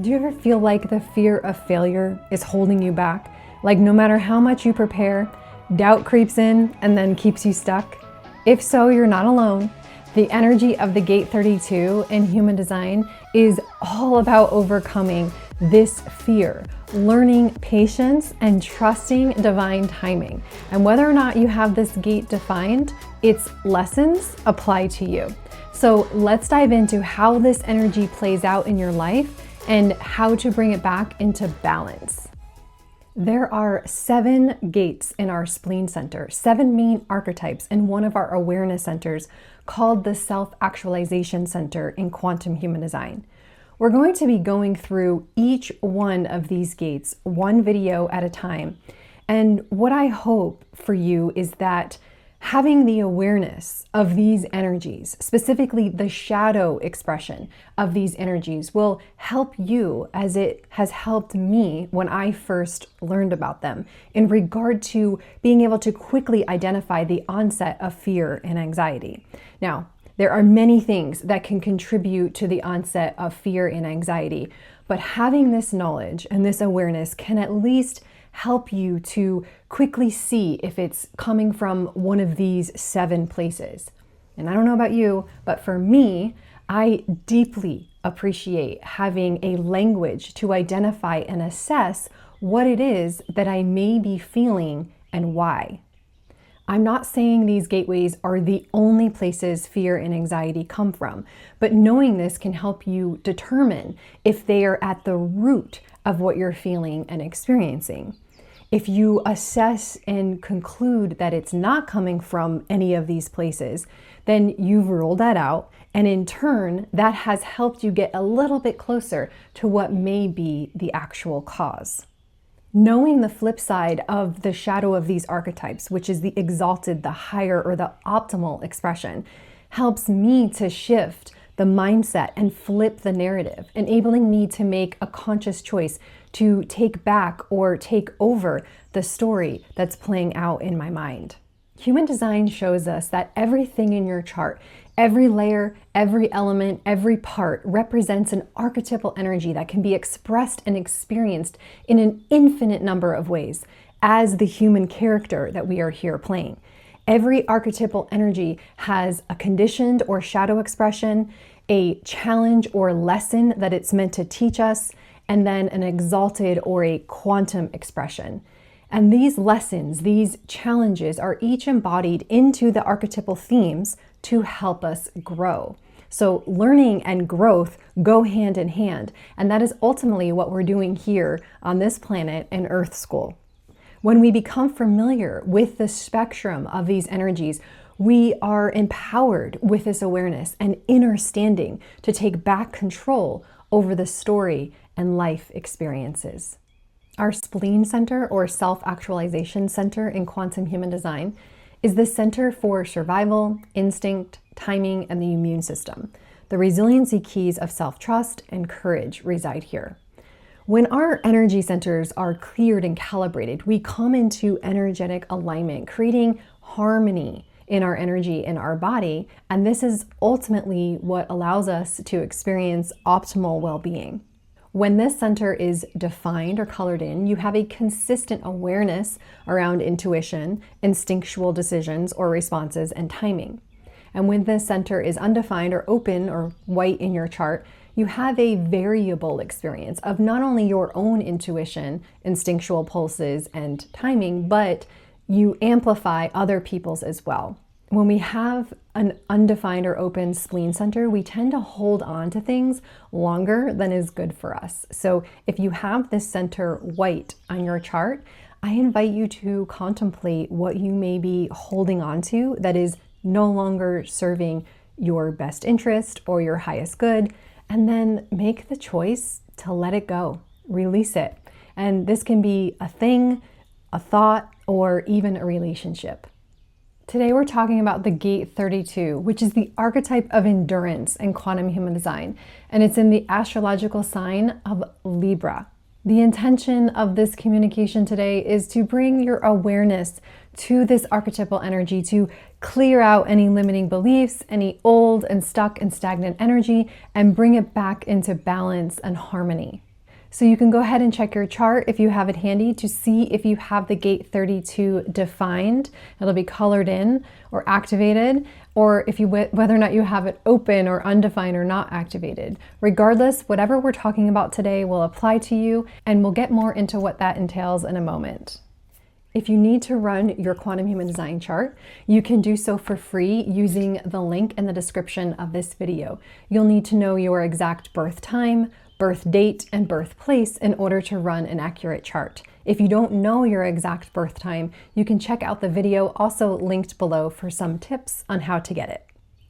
Do you ever feel like the fear of failure is holding you back? Like no matter how much you prepare, doubt creeps in and then keeps you stuck? If so, you're not alone. The energy of the Gate 32 in human design is all about overcoming this fear, learning patience, and trusting divine timing. And whether or not you have this gate defined, its lessons apply to you. So let's dive into how this energy plays out in your life and how to bring it back into balance. There are 7 gates in our Spleen Center, 7 main archetypes in one of our awareness centers called the Self-Actualization Center in Quantum Human Design. We're going to be going through each one of these gates, one video at a time. And what I hope for you is that having the awareness of these energies, specifically the shadow expression of these energies, will help you as it has helped me when I first learned about them in regard to being able to quickly identify the onset of fear and anxiety. Now, there are many things that can contribute to the onset of fear and anxiety, but having this knowledge and this awareness can at least help you to quickly see if it's coming from one of these 7 places. And I don't know about you, but for me, I deeply appreciate having a language to identify and assess what it is that I may be feeling and why. I'm not saying these gateways are the only places fear and anxiety come from, but knowing this can help you determine if they are at the root of what you're feeling and experiencing. If you assess and conclude that it's not coming from any of these places, then you've ruled that out, and in turn, that has helped you get a little bit closer to what may be the actual cause. Knowing the flip side of the shadow of these archetypes, which is the exalted, the higher, or the optimal expression, helps me to shift the mindset and flip the narrative, enabling me to make a conscious choice to take back or take over the story that's playing out in my mind. Human design shows us that everything in your chart, every layer, every element, every part represents an archetypal energy that can be expressed and experienced in an infinite number of ways as the human character that we are here playing. Every archetypal energy has a conditioned or shadow expression, a challenge or lesson that it's meant to teach us, and then an exalted or a quantum expression. And these lessons, these challenges are each embodied into the archetypal themes to help us grow. So learning and growth go hand in hand, and that is ultimately what we're doing here on this planet in Earth School. When we become familiar with the spectrum of these energies, we are empowered with this awareness and inner standing to take back control over the story and life experiences. Our Spleen Center, or Self-Actualization Center in Quantum Human Design, is the center for survival, instinct, timing, and the immune system. The resiliency keys of self-trust and courage reside here. When our energy centers are cleared and calibrated, we come into energetic alignment, creating harmony in our energy in our body, and this is ultimately what allows us to experience optimal well-being. When this center is defined or colored in, you have a consistent awareness around intuition, instinctual decisions or responses, and timing. And when this center is undefined or open or white in your chart, you have a variable experience of not only your own intuition, instinctual pulses, and timing, but you amplify other people's as well. When we have an undefined or open spleen center, we tend to hold on to things longer than is good for us. So if you have this center white on your chart, I invite you to contemplate what you may be holding on to that is no longer serving your best interest or your highest good, and then make the choice to let it go, release it. And this can be a thing, a thought, or even a relationship. Today we're talking about the Gate 32, which is the archetype of endurance in quantum human design, and it's in the astrological sign of Libra. The intention of this communication today is to bring your awareness to this archetypal energy, to clear out any limiting beliefs, any old and stuck and stagnant energy, and bring it back into balance and harmony. So you can go ahead and check your chart if you have it handy to see if you have the gate 32 defined. It'll be colored in or activated, or if you whether or not you have it open or undefined or not activated. Regardless, whatever we're talking about today will apply to you, and we'll get more into what that entails in a moment. If you need to run your quantum human design chart, you can do so for free using the link in the description of this video. You'll need to know your exact birth time, birth date, and birthplace in order to run an accurate chart. If you don't know your exact birth time, you can check out the video also linked below for some tips on how to get it.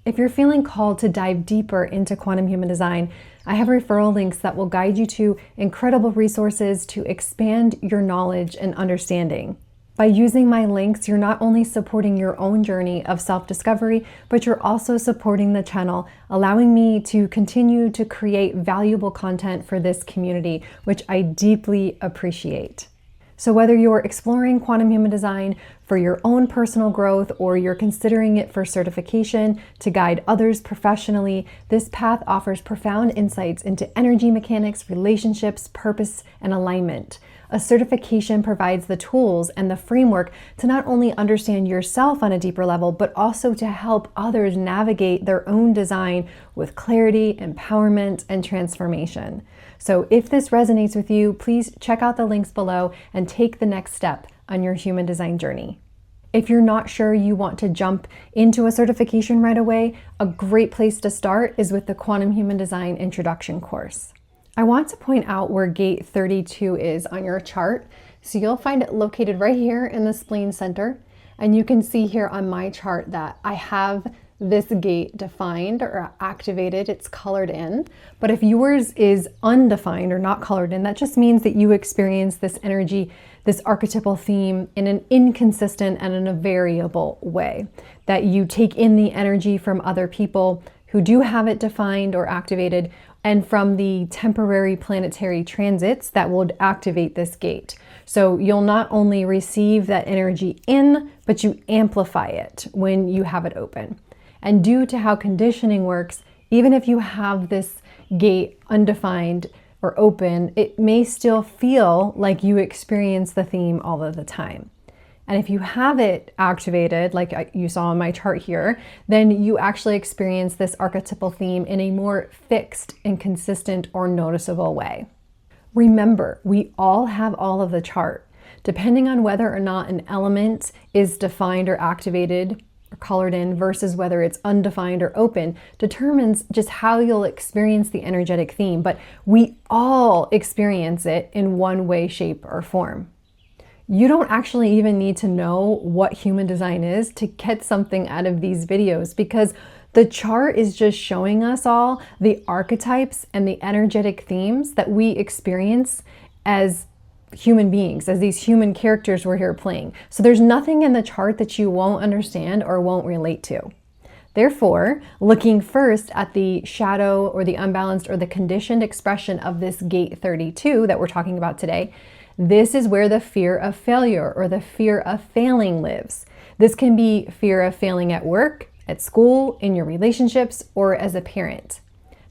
If you're feeling called to dive deeper into quantum human design, I have referral links that will guide you to incredible resources to expand your knowledge and understanding. By using my links, you're not only supporting your own journey of self-discovery, but you're also supporting the channel, allowing me to continue to create valuable content for this community, which I deeply appreciate. So whether you're exploring quantum human design for your own personal growth or you're considering it for certification to guide others professionally, this path offers profound insights into energy mechanics, relationships, purpose, and alignment. A certification provides the tools and the framework to not only understand yourself on a deeper level, but also to help others navigate their own design with clarity, empowerment, and transformation. So if this resonates with you, please check out the links below and take the next step on your human design journey. If you're not sure you want to jump into a certification right away, a great place to start is with the Quantum Human Design Introduction course. I want to point out where gate 32 is on your chart. So you'll find it located right here in the Spleen Center. And you can see here on my chart that I have this gate defined or activated, it's colored in. But if yours is undefined or not colored in, that just means that you experience this energy, this archetypal theme in an inconsistent and in a variable way. That you take in the energy from other people who do have it defined or activated, and from the temporary planetary transits that will activate this gate. So you'll not only receive that energy in, but you amplify it when you have it open. And due to how conditioning works, even if you have this gate undefined or open, it may still feel like you experience the theme all of the time. And if you have it activated, like you saw on my chart here, then you actually experience this archetypal theme in a more fixed and consistent or noticeable way. Remember, we all have all of the chart. Depending on whether or not an element is defined or activated or colored in versus whether it's undefined or open determines just how you'll experience the energetic theme. But we all experience it in one way, shape, or form. You don't actually even need to know what human design is to get something out of these videos, because the chart is just showing us all the archetypes and the energetic themes that we experience as human beings, as these human characters we're here playing. So there's nothing in the chart that you won't understand or won't relate to. Therefore, looking first at the shadow or the unbalanced or the conditioned expression of this gate 32 that we're talking about today, this is where the fear of failure or the fear of failing lives. This can be fear of failing at work, at school, in your relationships, or as a parent.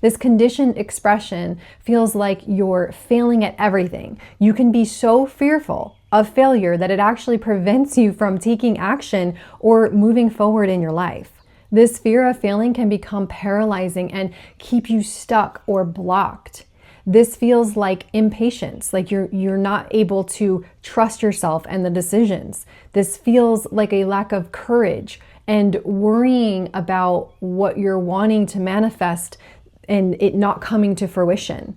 This conditioned expression feels like you're failing at everything. You can be so fearful of failure that it actually prevents you from taking action or moving forward in your life. This fear of failing can become paralyzing and keep you stuck or blocked. This feels like impatience, like you're not able to trust yourself and the decisions. This feels like a lack of courage and worrying about what you're wanting to manifest and it not coming to fruition.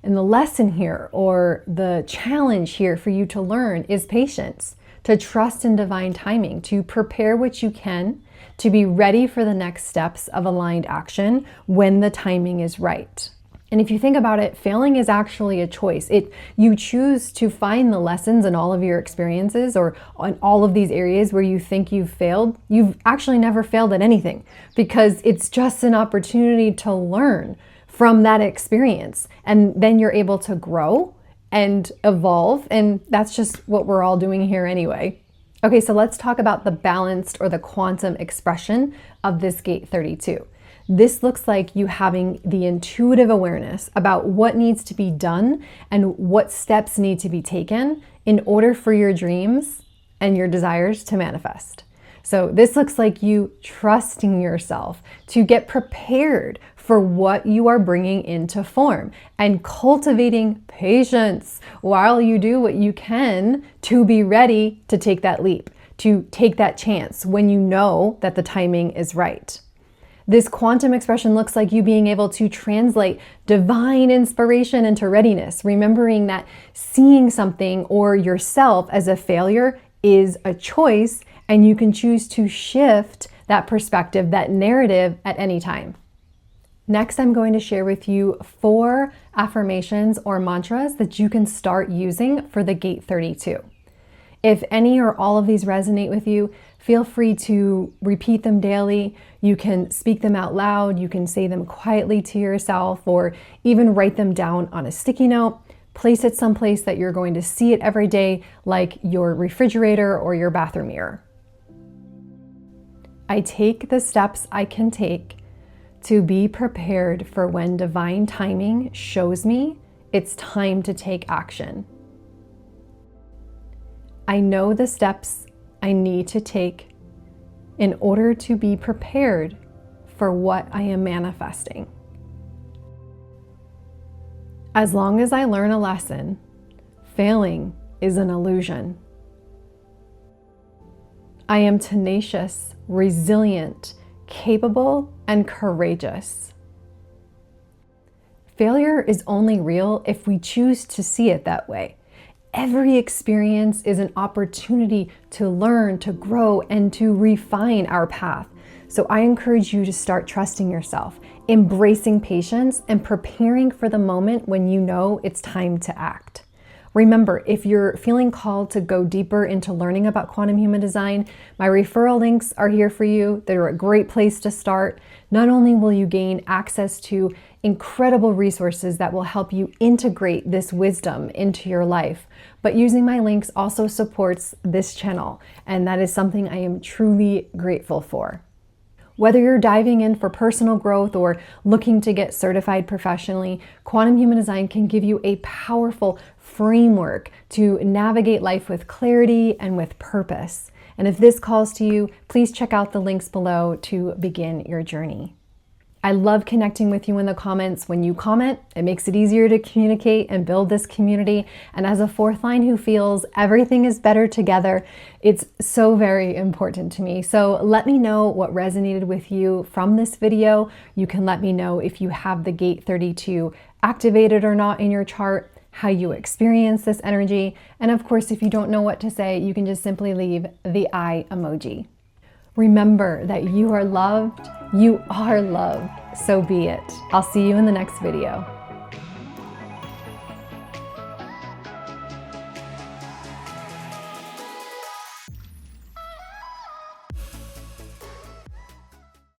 And the lesson here, or the challenge here for you to learn, is patience, to trust in divine timing, to prepare what you can, to be ready for the next steps of aligned action when the timing is right. And if you think about it, failing is actually a choice. You choose to find the lessons in all of your experiences or on all of these areas where you think you've failed. You've actually never failed at anything, because it's just an opportunity to learn from that experience. And then you're able to grow and evolve. And that's just what we're all doing here anyway. Okay, so let's talk about the balanced or the quantum expression of this gate 32. This looks like you having the intuitive awareness about what needs to be done and what steps need to be taken in order for your dreams and your desires to manifest. So this looks like you trusting yourself to get prepared for what you are bringing into form and cultivating patience while you do what you can to be ready to take that leap, to take that chance when you know that the timing is right. This quantum expression looks like you being able to translate divine inspiration into readiness, remembering that seeing something or yourself as a failure is a choice, and you can choose to shift that perspective, that narrative at any time. Next, I'm going to share with you 4 affirmations or mantras that you can start using for the gate 32. If any or all of these resonate with you, feel free to repeat them daily. You can speak them out loud. You can say them quietly to yourself, or even write them down on a sticky note. Place it someplace that you're going to see it every day, like your refrigerator or your bathroom mirror. I take the steps I can take to be prepared for when divine timing shows me it's time to take action. I know the steps I need to take in order to be prepared for what I am manifesting. As long as I learn a lesson, failing is an illusion. I am tenacious, resilient, capable, and courageous. Failure is only real if we choose to see it that way. Every experience is an opportunity to learn, to grow, and to refine our path. So I encourage you to start trusting yourself, embracing patience, and preparing for the moment when you know it's time to act. Remember, if you're feeling called to go deeper into learning about quantum human design, my referral links are here for you. They're a great place to start. Not only will you gain access to incredible resources that will help you integrate this wisdom into your life, but using my links also supports this channel, and that is something I am truly grateful for. Whether you're diving in for personal growth or looking to get certified professionally, quantum human design can give you a powerful framework to navigate life with clarity and with purpose. And if this calls to you, please check out the links below to begin your journey. I love connecting with you in the comments. When you comment, it makes it easier to communicate and build this community. And as a fourth line who feels everything is better together, it's so very important to me. So let me know what resonated with you from this video. You can let me know if you have the gate 32 activated or not in your chart, how you experience this energy. And of course, if you don't know what to say, you can just simply leave the eye emoji. Remember that you are loved, so be it. I'll see you in the next video.